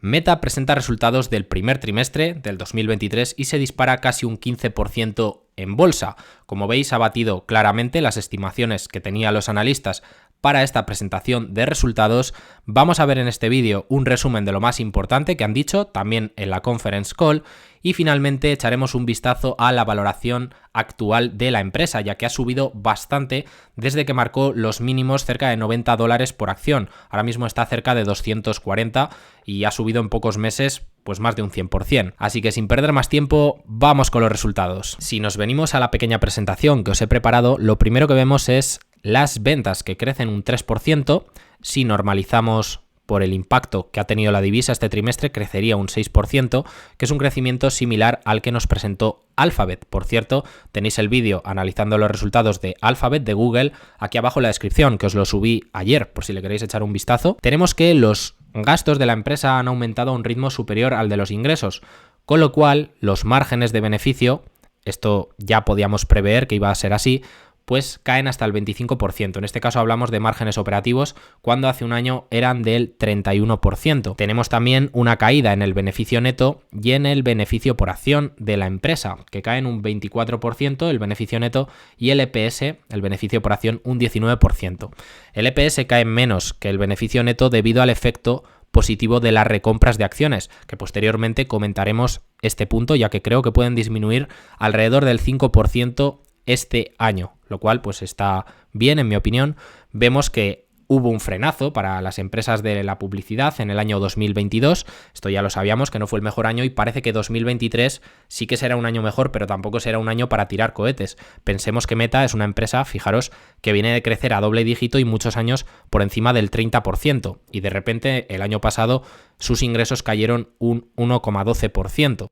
Meta presenta resultados del primer trimestre del 2023 y se dispara casi un 15% en bolsa. Como veis, ha batido claramente las estimaciones que tenían los analistas para esta presentación de resultados. Vamos a ver en este vídeo un resumen de lo más importante que han dicho, también en la conference call, y finalmente echaremos un vistazo a la valoración actual de la empresa, ya que ha subido bastante desde que marcó los mínimos cerca de $90 por acción. Ahora mismo está cerca de 240 y ha subido en pocos meses pues más de un 100%. Así que sin perder más tiempo, vamos con los resultados. Si nos venimos a la pequeña presentación que os he preparado, lo primero que vemos es las ventas, que crecen un 3%. Si normalizamos por el impacto que ha tenido la divisa este trimestre, crecería un 6%, que es un crecimiento similar al que nos presentó Alphabet. Por cierto, tenéis el vídeo analizando los resultados de Alphabet de Google aquí abajo en la descripción, que os lo subí ayer, por si le queréis echar un vistazo. Tenemos que los gastos de la empresa han aumentado a un ritmo superior al de los ingresos, con lo cual los márgenes de beneficio, esto ya podíamos prever que iba a ser así, pues caen hasta el 25%. En este caso hablamos de márgenes operativos, cuando hace un año eran del 31%. Tenemos también una caída en el beneficio neto y en el beneficio por acción de la empresa, que caen un 24% el beneficio neto, y el EPS, el beneficio por acción, un 19%. El EPS cae menos que el beneficio neto debido al efecto positivo de las recompras de acciones, que posteriormente comentaremos este punto, ya que creo que pueden disminuir alrededor del 5% este año, lo cual pues está bien en mi opinión. Vemos que hubo un frenazo para las empresas de la publicidad en el año 2022, esto ya lo sabíamos que no fue el mejor año, y parece que 2023 sí que será un año mejor, pero tampoco será un año para tirar cohetes. Pensemos que Meta es una empresa, fijaros, que viene de crecer a doble dígito y muchos años por encima del 30%, y de repente el año pasado sus ingresos cayeron un 1,12%.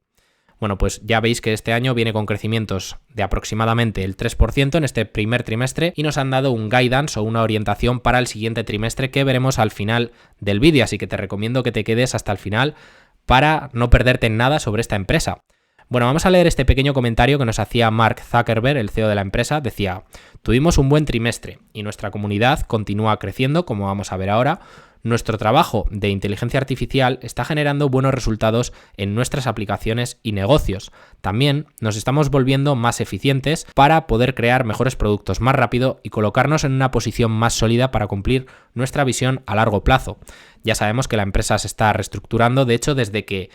Bueno, pues ya veis que este año viene con crecimientos de aproximadamente el 3% en este primer trimestre, y nos han dado un guidance o una orientación para el siguiente trimestre que veremos al final del vídeo, así que te recomiendo que te quedes hasta el final para no perderte en nada sobre esta empresa. Bueno, vamos a leer este pequeño comentario que nos hacía Mark Zuckerberg, el CEO de la empresa. Decía: tuvimos un buen trimestre y nuestra comunidad continúa creciendo, como vamos a ver ahora. Nuestro trabajo de inteligencia artificial está generando buenos resultados en nuestras aplicaciones y negocios. También nos estamos volviendo más eficientes para poder crear mejores productos más rápido y colocarnos en una posición más sólida para cumplir nuestra visión a largo plazo. Ya sabemos que la empresa se está reestructurando, de hecho, desde que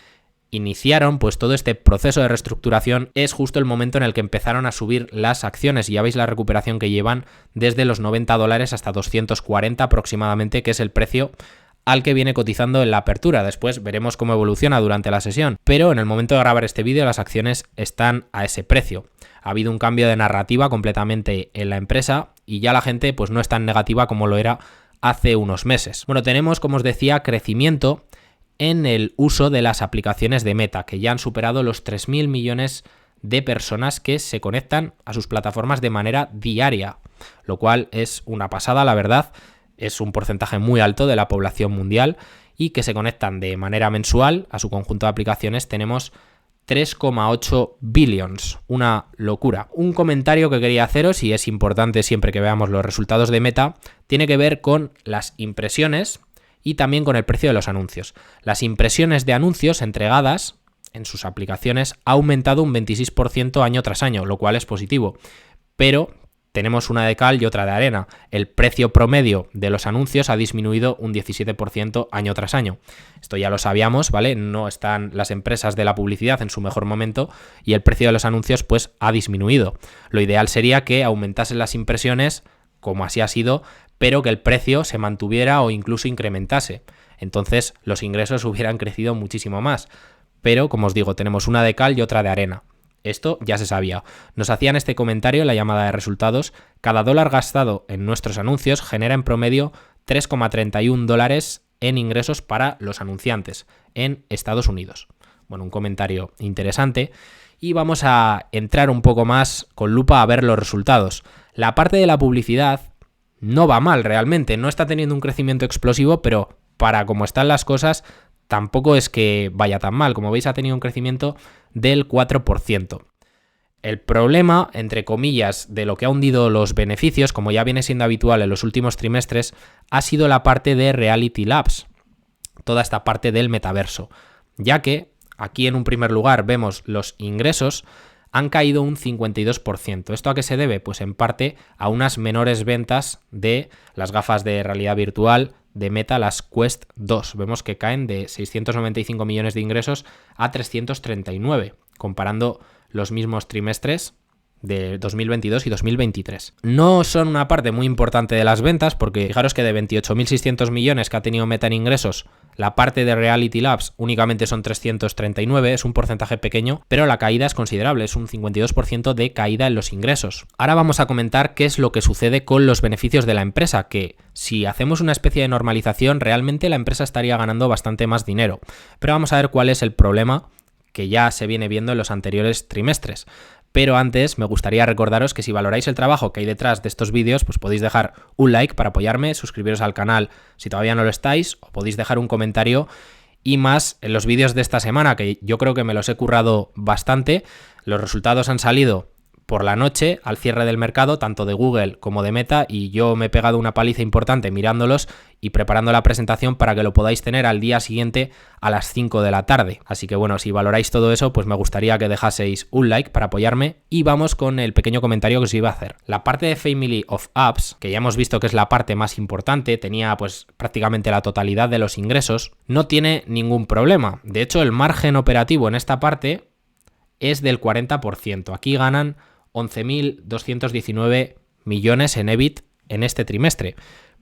iniciaron pues todo este proceso de reestructuración es justo el momento en el que empezaron a subir las acciones, y ya veis la recuperación que llevan desde los $90 hasta 240 aproximadamente, que es el precio al que viene cotizando en la apertura. Después veremos cómo evoluciona durante la sesión, pero en el momento de grabar este vídeo las acciones están a ese precio. Ha habido un cambio de narrativa completamente en la empresa y ya la gente pues no es tan negativa como lo era hace unos meses. Bueno, tenemos, como os decía, crecimiento en el uso de las aplicaciones de Meta, que ya han superado los 3.000 millones de personas que se conectan a sus plataformas de manera diaria, lo cual es una pasada, la verdad. Es un porcentaje muy alto de la población mundial, y que se conectan de manera mensual a su conjunto de aplicaciones tenemos 3,8 billions, una locura. Un comentario que quería haceros, y es importante siempre que veamos los resultados de Meta, tiene que ver con las impresiones y también con el precio de los anuncios. Las impresiones de anuncios entregadas en sus aplicaciones ha aumentado un 26% año tras año, lo cual es positivo. Pero tenemos una de cal y otra de arena. El precio promedio de los anuncios ha disminuido un 17% año tras año. Esto ya lo sabíamos, ¿vale? No están las empresas de la publicidad en su mejor momento y el precio de los anuncios pues ha disminuido. Lo ideal sería que aumentasen las impresiones, como así ha sido, pero que el precio se mantuviera o incluso incrementase. Entonces los ingresos hubieran crecido muchísimo más. Pero, como os digo, tenemos una de cal y otra de arena. Esto ya se sabía. Nos hacían este comentario en la llamada de resultados: cada dólar gastado en nuestros anuncios genera en promedio $3,31 en ingresos para los anunciantes en Estados Unidos. Bueno, un comentario interesante. Y vamos a entrar un poco más con lupa a ver los resultados. La parte de la publicidad no va mal realmente, no está teniendo un crecimiento explosivo, pero para cómo están las cosas tampoco es que vaya tan mal. Como veis, ha tenido un crecimiento del 4%. El problema, entre comillas, de lo que ha hundido los beneficios, como ya viene siendo habitual en los últimos trimestres, ha sido la parte de Reality Labs. toda esta parte del metaverso, ya que aquí en un primer lugar vemos los ingresos han caído un 52%. ¿Esto a qué se debe? Pues en parte a unas menores ventas de las gafas de realidad virtual de Meta, las Quest 2. Vemos que caen de 695 millones de ingresos a 339, comparando los mismos trimestres de 2022 y 2023. No son una parte muy importante de las ventas, porque fijaros que de 28.600 millones que ha tenido Meta en ingresos, la parte de Reality Labs únicamente son 339, es un porcentaje pequeño, pero la caída es considerable, es un 52% de caída en los ingresos. Ahora vamos a comentar qué es lo que sucede con los beneficios de la empresa, que si hacemos una especie de normalización, realmente la empresa estaría ganando bastante más dinero. Pero vamos a ver cuál es el problema que ya se viene viendo en los anteriores trimestres. Pero antes me gustaría recordaros que si valoráis el trabajo que hay detrás de estos vídeos, pues podéis dejar un like para apoyarme, suscribiros al canal si todavía no lo estáis, o podéis dejar un comentario y más en los vídeos de esta semana, que yo creo que me los he currado bastante. Los resultados han salido por la noche al cierre del mercado, tanto de Google como de Meta, y yo me he pegado una paliza importante mirándolos y preparando la presentación para que lo podáis tener al día siguiente a las 5 de la tarde. Así que bueno, si valoráis todo eso, pues me gustaría que dejaseis un like para apoyarme y vamos con el pequeño comentario que os iba a hacer. La parte de Family of Apps, que ya hemos visto que es la parte más importante, tenía pues prácticamente la totalidad de los ingresos, no tiene ningún problema. De hecho, el margen operativo en esta parte es del 40%. Aquí ganan 11.219 millones en EBIT en este trimestre.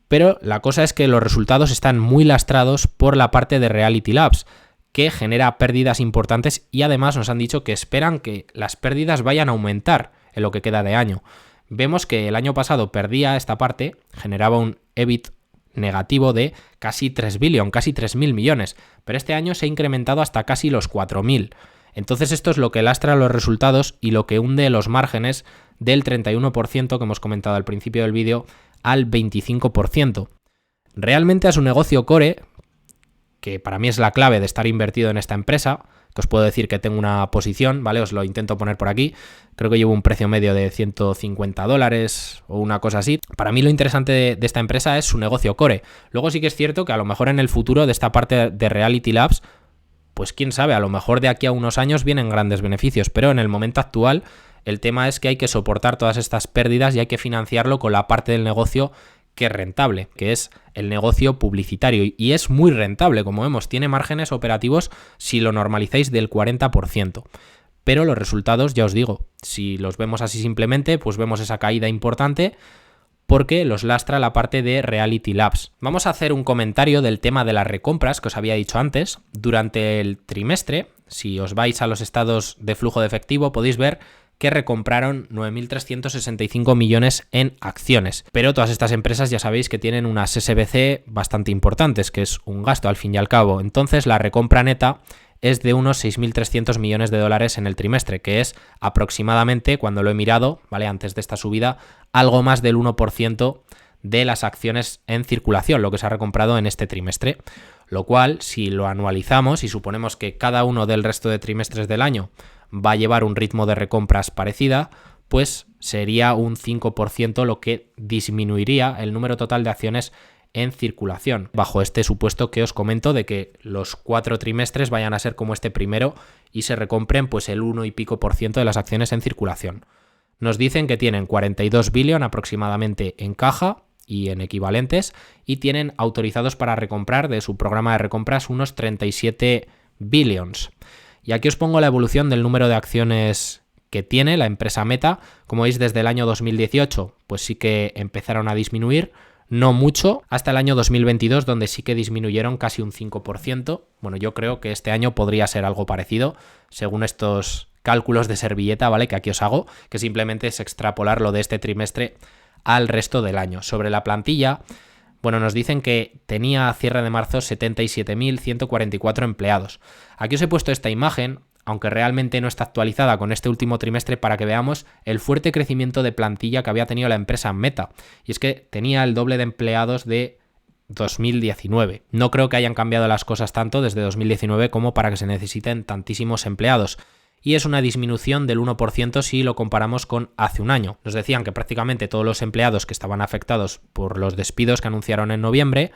Pero la cosa es que los resultados están muy lastrados por la parte de Reality Labs, que genera pérdidas importantes y además nos han dicho que esperan que las pérdidas vayan a aumentar en lo que queda de año. Vemos que el año pasado perdía esta parte, generaba un EBIT negativo de casi 3 billion, casi 3.000 millones, pero este año se ha incrementado hasta casi los 4.000. Entonces esto es lo que lastra los resultados y lo que hunde los márgenes del 31% que hemos comentado al principio del vídeo al 25%. Realmente a su negocio core, que para mí es la clave de estar invertido en esta empresa, que os puedo decir que tengo una posición, ¿vale? Os lo intento poner por aquí. Creo que llevo un precio medio de $150 o una cosa así. Para mí lo interesante de esta empresa es su negocio core. Luego sí que es cierto que a lo mejor en el futuro de esta parte de Reality Labs, pues quién sabe, a lo mejor de aquí a unos años vienen grandes beneficios, pero en el momento actual el tema es que hay que soportar todas estas pérdidas y hay que financiarlo con la parte del negocio que es rentable, que es el negocio publicitario, y es muy rentable, como vemos, tiene márgenes operativos si lo normalizáis del 40%. Pero los resultados, ya os digo, si los vemos así simplemente, pues vemos esa caída importante, porque los lastra la parte de Reality Labs. Vamos a hacer un comentario del tema de las recompras que os había dicho antes. Durante el trimestre, si os vais a los estados de flujo de efectivo, podéis ver que recompraron 9.365 millones en acciones. Pero todas estas empresas ya sabéis que tienen unas SBC bastante importantes, que es un gasto al fin y al cabo. Entonces la recompra neta es de unos 6.300 millones de dólares en el trimestre, que es aproximadamente, cuando lo he mirado, ¿vale? Antes de esta subida, algo más del 1% de las acciones en circulación, lo que se ha recomprado en este trimestre. Lo cual, si lo anualizamos y suponemos que cada uno del resto de trimestres del año va a llevar un ritmo de recompras parecida, pues sería un 5% lo que disminuiría el número total de acciones en circulación, bajo este supuesto que os comento de que los 4 trimestres vayan a ser como este primero y se recompren pues el 1 y pico por ciento de las acciones en circulación. Nos dicen que tienen 42 billion aproximadamente en caja y en equivalentes, y tienen autorizados para recomprar de su programa de recompras unos 37 billions. Y aquí os pongo la evolución del número de acciones que tiene la empresa Meta. Como veis, desde el año 2018 pues sí que empezaron a disminuir, no mucho, hasta el año 2022, donde sí que disminuyeron casi un 5%. Bueno, yo creo que este año podría ser algo parecido, según estos cálculos de servilleta, ¿vale? Que aquí os hago, que simplemente es extrapolar lo de este trimestre al resto del año. Sobre la plantilla, bueno, nos dicen que tenía a cierre de marzo 77.144 empleados. Aquí os he puesto esta imagen, aunque realmente no está actualizada con este último trimestre, para que veamos el fuerte crecimiento de plantilla que había tenido la empresa Meta. Y es que tenía el doble de empleados de 2019. No creo que hayan cambiado las cosas tanto desde 2019 como para que se necesiten tantísimos empleados. Y es una disminución del 1% si lo comparamos con hace un año. Nos decían que prácticamente todos los empleados que estaban afectados por los despidos que anunciaron en noviembre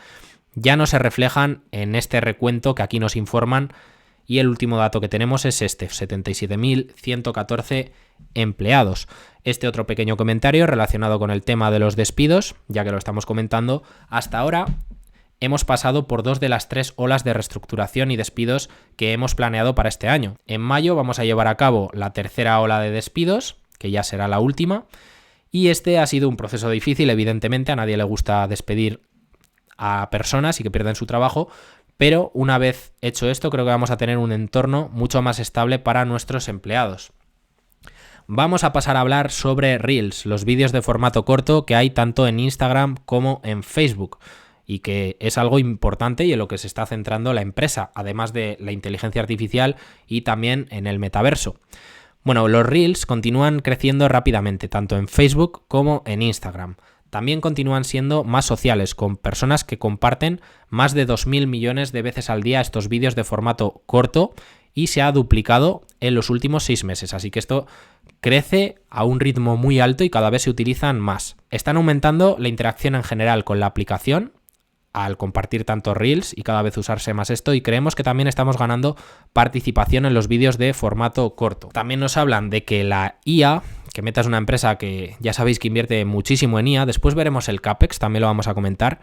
ya no se reflejan en este recuento que aquí nos informan, y el último dato que tenemos es este, 77.114 empleados. Este otro pequeño comentario relacionado con el tema de los despidos, ya que lo estamos comentando, hasta ahora hemos pasado por 2 de las 3 olas de reestructuración y despidos que hemos planeado para este año. En mayo vamos a llevar a cabo la tercera ola de despidos, que ya será la última, y este ha sido un proceso difícil, evidentemente, a nadie le gusta despedir a personas y que pierden su trabajo, pero una vez hecho esto creo que vamos a tener un entorno mucho más estable para nuestros empleados. Vamos a pasar a hablar sobre Reels, los vídeos de formato corto que hay tanto en Instagram como en Facebook, y que es algo importante y en lo que se está centrando la empresa, además de la inteligencia artificial y también en el metaverso. Bueno, los Reels continúan creciendo rápidamente, tanto en Facebook como en Instagram. También continúan siendo más sociales, con personas que comparten más de 2.000 millones de veces al día estos vídeos de formato corto, y se ha duplicado en los últimos 6 meses. Así que esto crece a un ritmo muy alto y cada vez se utilizan más. Están aumentando la interacción en general con la aplicación al compartir tantos Reels y cada vez usarse más esto, y creemos que también estamos ganando participación en los vídeos de formato corto. También nos hablan de que la IA, que Meta es una empresa que ya sabéis que invierte muchísimo en IA, después veremos el CAPEX, también lo vamos a comentar,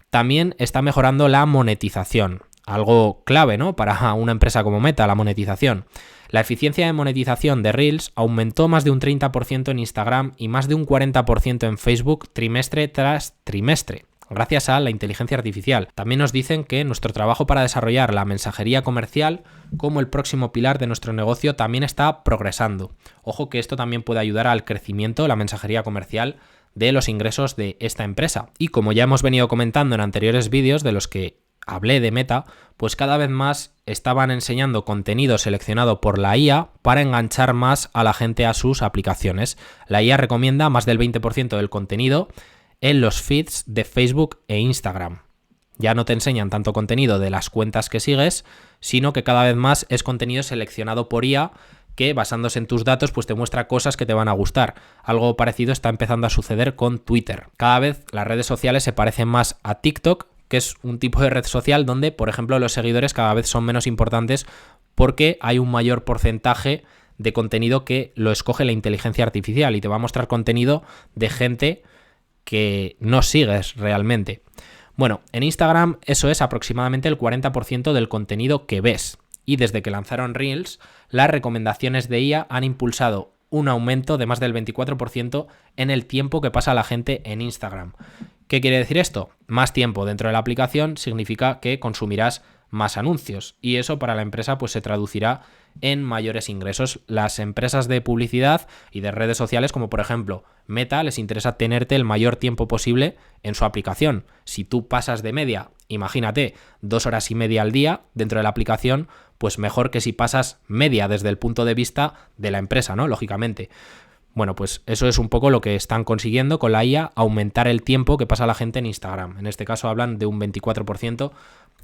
también está mejorando la monetización, algo clave, ¿no?, para una empresa como Meta, la monetización. La eficiencia de monetización de Reels aumentó más de un 30% en Instagram y más de un 40% en Facebook trimestre tras trimestre, gracias a la inteligencia artificial. También nos dicen que nuestro trabajo para desarrollar la mensajería comercial como el próximo pilar de nuestro negocio también está progresando. Ojo que esto también puede ayudar al crecimiento de la mensajería comercial de los ingresos de esta empresa. Y como ya hemos venido comentando en anteriores vídeos de los que hablé de Meta, pues cada vez más estaban enseñando contenido seleccionado por la IA para enganchar más a la gente a sus aplicaciones. La IA recomienda más del 20% del contenido en los feeds de Facebook e Instagram. Ya no te enseñan tanto contenido de las cuentas que sigues, sino que cada vez más es contenido seleccionado por IA que, basándose en tus datos, pues te muestra cosas que te van a gustar. Algo parecido está empezando a suceder con Twitter. Cada vez las redes sociales se parecen más a TikTok, que es un tipo de red social donde, por ejemplo, los seguidores cada vez son menos importantes porque hay un mayor porcentaje de contenido que lo escoge la inteligencia artificial y te va a mostrar contenido de gente que no sigues realmente. Bueno, en Instagram eso es aproximadamente el 40% del contenido que ves, y desde que lanzaron Reels, las recomendaciones de IA han impulsado un aumento de más del 24% en el tiempo que pasa la gente en Instagram. ¿Qué quiere decir esto? Más tiempo dentro de la aplicación significa que consumirás más anuncios, y eso para la empresa pues se traducirá en mayores ingresos. Las empresas de publicidad y de redes sociales, como por ejemplo Meta, les interesa tenerte el mayor tiempo posible en su aplicación. Si tú pasas de media, imagínate, 2 horas y media al día dentro de la aplicación, pues mejor que si pasas media desde el punto de vista de la empresa, ¿no?, lógicamente. Bueno, pues eso es un poco lo que están consiguiendo con la IA, aumentar el tiempo que pasa la gente en Instagram. En este caso hablan de un 24%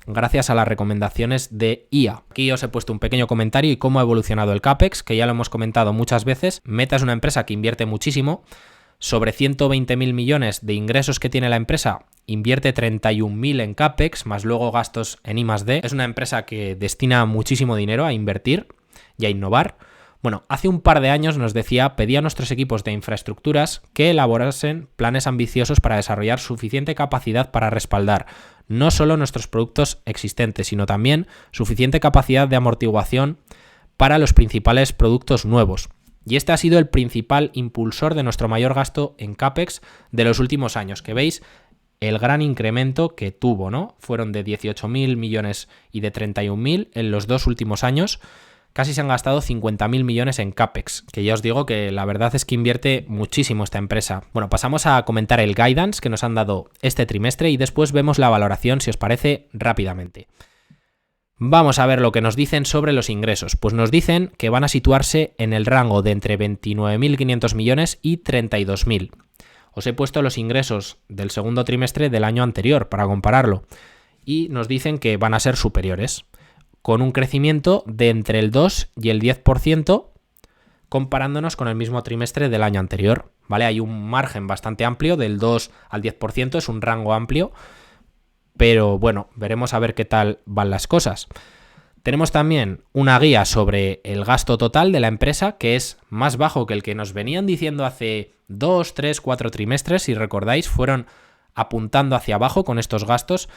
gracias a las recomendaciones de IA. Aquí os he puesto un pequeño comentario y cómo ha evolucionado el CAPEX, que ya lo hemos comentado muchas veces. Meta es una empresa que invierte muchísimo. Sobre 120.000 millones de ingresos que tiene la empresa, invierte 31.000 en CAPEX, más luego gastos en I+D. Es una empresa que destina muchísimo dinero a invertir y a innovar. Bueno, hace un par de años nos pedía a nuestros equipos de infraestructuras que elaborasen planes ambiciosos para desarrollar suficiente capacidad para respaldar no solo nuestros productos existentes, sino también suficiente capacidad de amortiguación para los principales productos nuevos. Y este ha sido el principal impulsor de nuestro mayor gasto en CAPEX de los últimos años, que veis el gran incremento que tuvo, ¿no? Fueron de 18.000 millones y de 31.000 en los 2 últimos años. Casi se han gastado 50.000 millones en CAPEX, que ya os digo que la verdad es que invierte muchísimo esta empresa. Bueno, pasamos a comentar el guidance que nos han dado este trimestre y después vemos la valoración, si os parece, rápidamente. Vamos a ver lo que nos dicen sobre los ingresos. Pues nos dicen que van a situarse en el rango de entre 29.500 millones y 32.000. Os he puesto los ingresos del segundo trimestre del año anterior para compararlo y nos dicen que van a ser superiores, con un crecimiento de entre el 2 y el 10% comparándonos con el mismo trimestre del año anterior, ¿vale? Hay un margen bastante amplio, del 2 al 10%, es un rango amplio, pero bueno, veremos a ver qué tal van las cosas. Tenemos también una guía sobre el gasto total de la empresa, que es más bajo que el que nos venían diciendo hace 2, 3, 4 trimestres. Si recordáis, fueron apuntando hacia abajo con estos gastos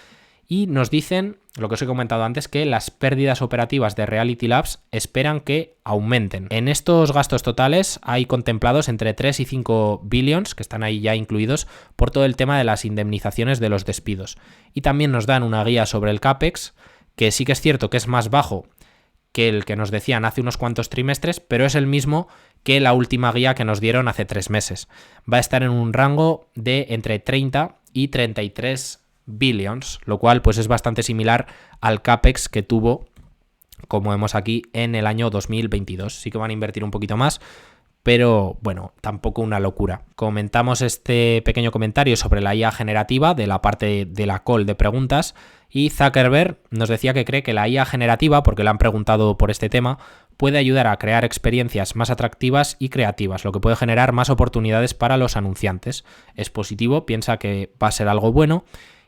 y nos dicen, lo que os he comentado antes, que las pérdidas operativas de Reality Labs esperan que aumenten. En estos gastos totales hay contemplados entre 3 y 5 billions, que están ahí ya incluidos, por todo el tema de las indemnizaciones de los despidos. Y también nos dan una guía sobre el CAPEX, que sí que es cierto que es más bajo que el que nos decían hace unos cuantos trimestres, pero es el mismo que la última guía que nos dieron hace 3 meses. Va a estar en un rango de entre 30 y 33 billions, lo cual pues es bastante similar al CAPEX que tuvo, como vemos aquí, en el año 2022. Sí que van a invertir un poquito más, pero bueno, tampoco una locura. Comentamos este pequeño comentario sobre la IA generativa de la parte de la call de preguntas y Zuckerberg nos decía que cree que la IA generativa, porque le han preguntado por este tema, puede ayudar a crear experiencias más atractivas y creativas, lo que puede generar más oportunidades para los anunciantes. Es positivo, piensa que va a ser algo bueno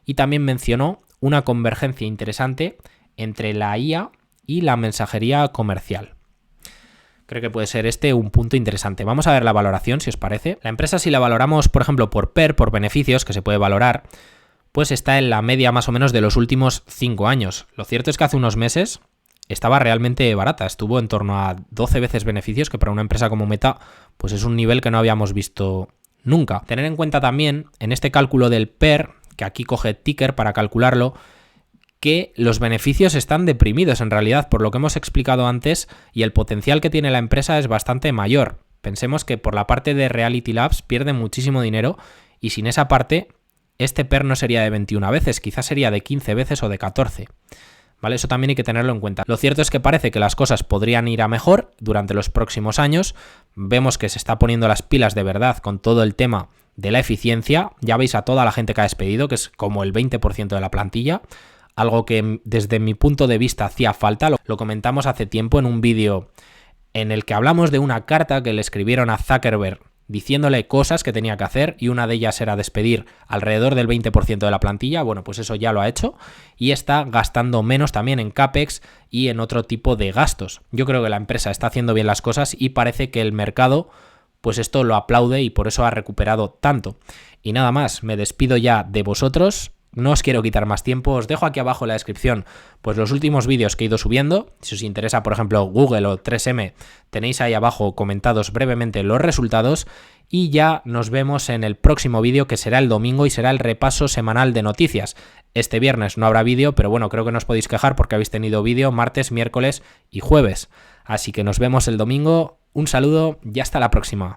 y también mencionó una convergencia interesante entre la IA y la mensajería comercial. Creo que puede ser este un punto interesante. Vamos a ver la valoración, si os parece. La empresa, si la valoramos, por ejemplo, por PER, por beneficios, que se puede valorar, pues está en la media más o menos de los últimos 5 años. Lo cierto es que hace unos meses estaba realmente barata. Estuvo en torno a 12 veces beneficios, que para una empresa como Meta, pues es un nivel que no habíamos visto nunca. Tener en cuenta también, en este cálculo del PER, que aquí coge Ticker para calcularlo, que los beneficios están deprimidos en realidad por lo que hemos explicado antes y el potencial que tiene la empresa es bastante mayor. Pensemos que por la parte de Reality Labs pierde muchísimo dinero y sin esa parte este PER no sería de 21 veces, quizás sería de 15 veces o de 14. ¿Vale? Eso también hay que tenerlo en cuenta. Lo cierto es que parece que las cosas podrían ir a mejor durante los próximos años. Vemos que se está poniendo las pilas de verdad con todo el tema de la eficiencia. Ya veis a toda la gente que ha despedido, que es como el 20% de la plantilla. Algo que desde mi punto de vista hacía falta, lo comentamos hace tiempo en un vídeo en el que hablamos de una carta que le escribieron a Zuckerberg diciéndole cosas que tenía que hacer y una de ellas era despedir alrededor del 20% de la plantilla. Bueno, pues eso ya lo ha hecho y está gastando menos también en CAPEX y en otro tipo de gastos. Yo creo que la empresa está haciendo bien las cosas y parece que el mercado pues esto lo aplaude y por eso ha recuperado tanto. Y nada más, me despido ya de vosotros. No os quiero quitar más tiempo, os dejo aquí abajo en la descripción pues los últimos vídeos que he ido subiendo. Si os interesa, por ejemplo, Google o 3M, tenéis ahí abajo comentados brevemente los resultados y ya nos vemos en el próximo vídeo, que será el domingo y será el repaso semanal de noticias. Este viernes no habrá vídeo, pero bueno, creo que no os podéis quejar porque habéis tenido vídeo martes, miércoles y jueves. Así que nos vemos el domingo, un saludo y hasta la próxima.